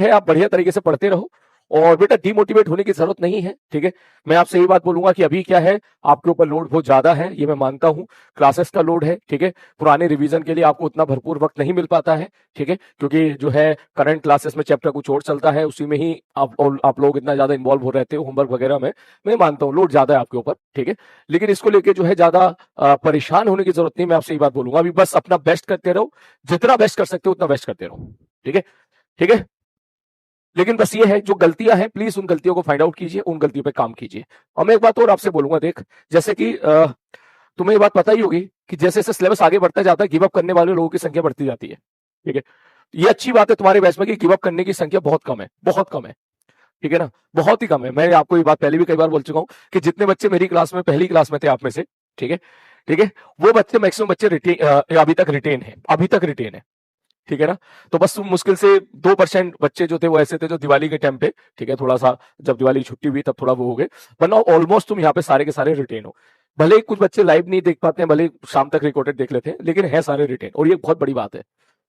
है आप बढ़िया तरीके से पढ़ते रहो और बेटा डिमोटिवेट होने की जरूरत नहीं है, ठीक है। मैं आपसे यही बात बोलूंगा कि अभी क्या है, आपके ऊपर लोड बहुत ज्यादा है, ये मैं मानता हूँ। क्लासेस का लोड है, ठीक है। पुराने रिवीजन के लिए आपको उतना भरपूर वक्त नहीं मिल पाता है, ठीक है, क्योंकि जो है करंट क्लासेस में चैप्टर कुछ और चलता है, उसी में ही आप लोग इतना ज्यादा इन्वॉल्व हो रहते हो होमवर्क वगैरह में। मैं मानता हूँ लोड ज्यादा है आपके ऊपर, ठीक है। लेकिन इसको लेके जो है ज्यादा परेशान होने की जरूरत नहीं। मैं आपसे यही बात बोलूंगा, अभी बस अपना बेस्ट करते रहो, जितना बेस्ट कर सकते हो उतना बेस्ट करते रहो, ठीक है, ठीक है। लेकिन बस ये है, जो गलतियां हैं प्लीज उन गलतियों को फाइंड आउट कीजिए, उन गलतियों पे काम कीजिए। और मैं एक बात और आपसे बोलूंगा, देख, जैसे कि तुम्हें ये बात पता ही होगी कि जैसे जैसे सिलेबस आगे बढ़ता जाता है, गिव अप करने वाले लोगों की संख्या बढ़ती जाती है, ठीक है। ये अच्छी बात है तुम्हारे बैच में कि गिव अप करने की संख्या बहुत कम है, बहुत कम है, ठीक है ना, बहुत ही कम है। मैं आपको ये बात पहले भी कई बार बोल चुका हूं कि जितने बच्चे मेरी क्लास में पहली क्लास में थे आप में से, ठीक है, ठीक है, वो बच्चे मैक्सिमम बच्चे अभी तक रिटेन है, अभी तक रिटेन है, ठीक है ना। तो बस मुश्किल से 2% बच्चे जो थे वो ऐसे थे जो दिवाली के टाइम पे, ठीक है, थोड़ा सा जब दिवाली की छुट्टी हुई तब थोड़ा वो हो गए, वरना ऑलमोस्ट तुम यहाँ पे सारे के सारे रिटेन हो। भले ही कुछ बच्चे लाइव नहीं देख पाते हैं, भले ही शाम तक रिकॉर्डेड देख लेते हैं, लेकिन है सारे रिटेन, और ये बहुत बड़ी बात है।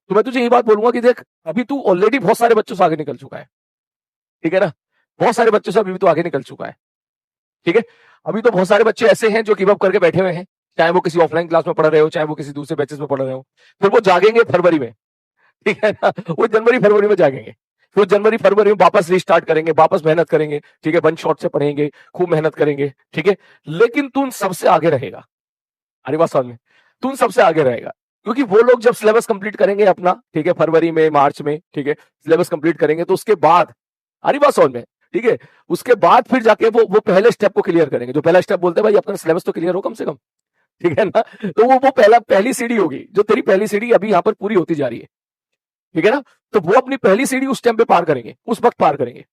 तो मैं तुझे ये बात बोलूंगा कि देख, अभी तू ऑलरेडी बहुत सारे बच्चों से आगे निकल चुका है, ठीक है ना, बहुत सारे बच्चों से अभी भी तो आगे निकल चुका है, ठीक है। अभी तो बहुत सारे बच्चे ऐसे हैं जो गिव अप करके बैठे हुए हैं, चाहे वो किसी ऑफलाइन क्लास में पढ़ रहे हो, चाहे वो किसी दूसरे बैचेस में पढ़ रहे हो, फिर वो जागेंगे फरवरी में, ठीक है ना, वो जनवरी फरवरी में जागेंगे, फिर जनवरी फरवरी में वापस रिस्टार्ट करेंगे, वापस मेहनत करेंगे, ठीक है, वन शॉट से पढ़ेंगे, खूब मेहनत करेंगे, ठीक है। लेकिन तू उन सबसे आगे रहेगा, अरे बात समझ में, तू उन सबसे आगे रहेगा, क्योंकि वो लोग जब सिलेबस कंप्लीट करेंगे अपना, ठीक है, फरवरी में मार्च में, ठीक है, सिलेबस कंप्लीट करेंगे, तो उसके बाद, अरे बात समझ में, ठीक है, उसके बाद फिर जाके वो पहले स्टेप को क्लियर करेंगे। जो पहला स्टेप बोलते हैं भाई अपना सिलेबस तो क्लियर हो कम से कम, ठीक है ना, तो वो पहली सीढ़ी होगी, जो तेरी पहली सीढ़ी अभी यहाँ पर पूरी होती जा रही है, ठीक है ना। तो वो अपनी पहली सीढ़ी उस टाइम पे पार करेंगे, उस वक्त पार करेंगे,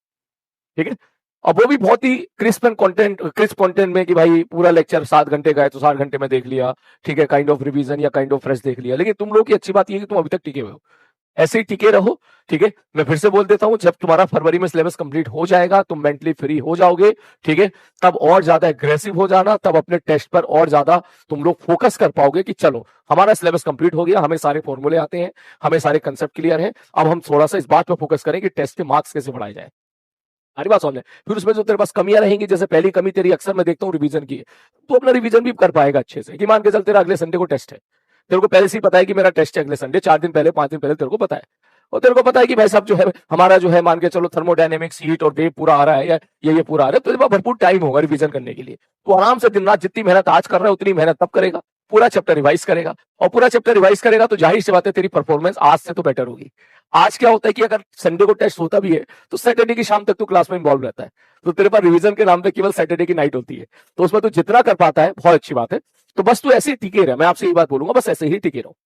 ठीक है। अब वो भी बहुत ही क्रिस्प कंटेंट में कि भाई पूरा लेक्चर 7 घंटे का है तो 7 घंटे में देख लिया, ठीक है, काइंड ऑफ रिवीजन या काइंड ऑफ फ्रेश देख लिया। लेकिन तुम लोग की अच्छी बात ये है कि तुम अभी तक टिके हुए हो, ऐसे ही टिके रहो, ठीक है। मैं फिर से बोल देता हूं, जब तुम्हारा फरवरी में सिलेबस कंप्लीट हो जाएगा, तुम मेंटली फ्री हो जाओगे, ठीक है, तब और ज्यादा एग्रेसिव हो जाना, तब अपने टेस्ट पर और ज्यादा तुम लोग फोकस कर पाओगे कि चलो हमारा सिलेबस कंप्लीट हो गया, हमें सारे फॉर्मूले आते हैं, हमें सारे कंसेप्ट क्लियर है, अब हम थोड़ा सा इस बात पर फोकस करें कि टेस्ट के मार्क्स कैसे बढ़ाए जाए। हमारी बात समझ, फिर उसमें जो तेरे पास कमियां रहेंगी, जैसे पहली कमी तेरी अक्सर मैं देखता हूँ रिवीजन की है, तो अपना रिवीजन भी कर पाएगा अच्छे से, कि मान के चल तेरा अगले संडे को टेस्ट है, तेरे को पहले से ही पता है कि मेरा टेस्ट है अगले संडे, 4 दिन पहले 5 दिन पहले तेरे को पता है, और तेरे को पता है कि भाई साहब जो है हमारा जो है मान के चलो थर्मोडायनेमिक्स हीट और वेव पूरा आ रहा है, या ये पूरा आ रहा है, तो तेरे पास भरपूर टाइम होगा रिवीजन करने के लिए। तो आराम से दिन रात जितनी मेहनत आज कर रहा है उतनी मेहनत तब करेगा, पूरा चैप्टर रिवाइज करेगा, और पूरा चैप्टर रिवाइज करेगा तो जाहिर सी बात है तेरी परफॉर्मेंस आज से तो बेटर होगी। आज क्या होता है कि अगर संडे को टेस्ट होता भी है तो सैटरडे की शाम तक तो क्लास में इन्वॉल्व रहता है, तो तेरे पास रिवीजन के नाम पे केवल सैटरडे की नाइट होती है, तो उसमें तो जितना कर पाता है बहुत अच्छी बात है। तो बस तू ऐसे ही टिके रहे, मैं आपसे ये बात बोलूंगा, बस ऐसे ही टिके रहो।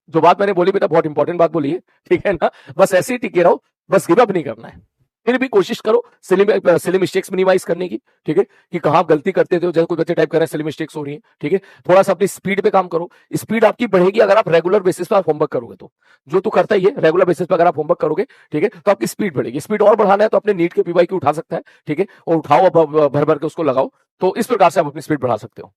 जो बात मैंने बोली बेटा बहुत इंपॉर्टेंट बात बोली है, ठीक है ना, बस ऐसे ही टिके रहो, बस गिव अप नहीं करना है। फिर भी कोशिश करो सिली मिस्टेक्स मिनिमाइज करने की, ठीक है, कि कहां आप गलती करते थे, जैसे कोई बच्चे टाइप कर रहे हैं सिली मिस्टेक्स हो रही है, ठीक है, थोड़ा सा अपनी स्पीड पे काम करो, स्पीड आपकी बढ़ेगी अगर आप रेगुलर बेसिस पर आप होमवर्क करोगे, तो जो तू करता ही है रेगुलर बेसिस पर अगर आप होमवर्क करोगे, ठीक है, तो आपकी स्पीड बढ़ेगी। स्पीड और बढ़ाना है तो अपने नीट के पीवाई की उठा सकता है, ठीक है, और उठाओ भर भर के उसको लगाओ, तो इस प्रकार से आप अपनी स्पीड बढ़ा सकते हो।